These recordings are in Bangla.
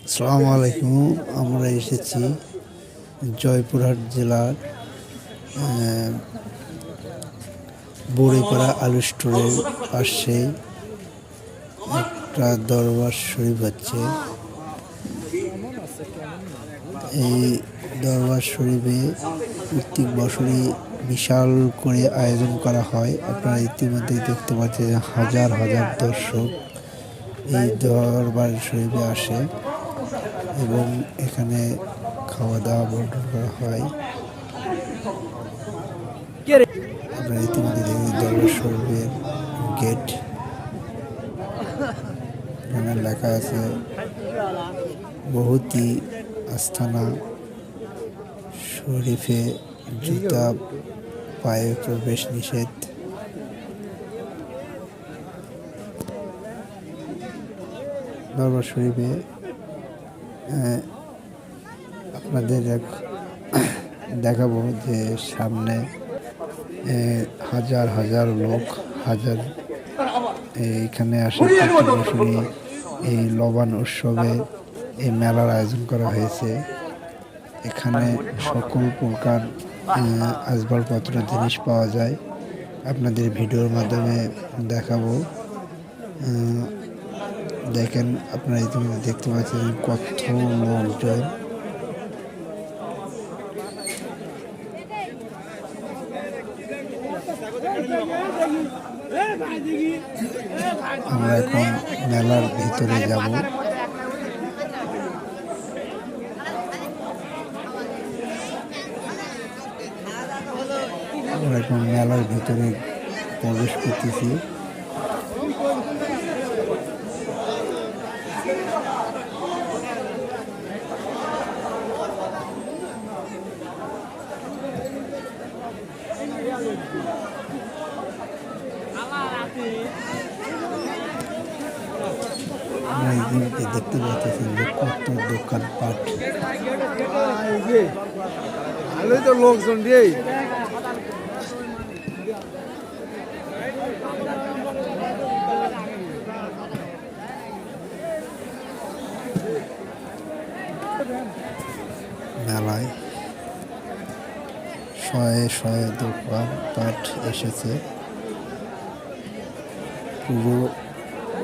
আসসালামু আলাইকুম। আমরা এসেছি জয়পুরহাট জেলার বড়িপাড়া আলু স্টোরের পাশে একটা দরবার শরীফ হচ্ছে। এই দরবার শরীফে প্রত্যেক বছরই বিশাল করে আয়োজন করা হয়। আপনারা ইতিমধ্যে দেখতে পাচ্ছেন হাজার হাজার দর্শক এই দরবার শরীফে আসে এবং এখানে খাওয়া দাওয়া বন্টন করা হয়। আপনারা ইতিমধ্যে দেখেন দরবার শরীফের গেট, এখানে লেখা আছে বহুতি আস্থানা শরীফে জুতা পায়ে প্রবেশ নিষেধ। দরবার শরীফে আপনাদের দেখাবো যে সামনে হাজার হাজার লোক এইখানে আসে। প্রত্যেক বছরই এই লবান উৎসবে এই মেলার আয়োজন করা হয়েছে। এখানে সকল প্রকার আসবাবপত্র জিনিস পাওয়া যায়। আপনাদের ভিডিওর মাধ্যমে দেখাবো। দেখেন, আপনারা ইতিমধ্যে দেখতে পাচ্ছেন কত লোকজন। আমরা এখন মেলার ভিতরে যাব। আমরা এখন মেলার ভিতরে প্রবেশ করতেছি। দেখতে পাচ্ছেন যে কত দোকানপাট। ভালোই তো লোকজন রে। মেলায় শয়ে শয়ে দোকানপাট এসেছে। পুরো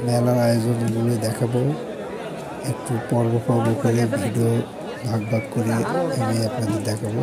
মেলার আয়োজনগুলো দেখাবো। একটু পর্ব পর্ব করে ভিডিও ভাগ ভাগ করে আমি আপনাদের দেখাবো।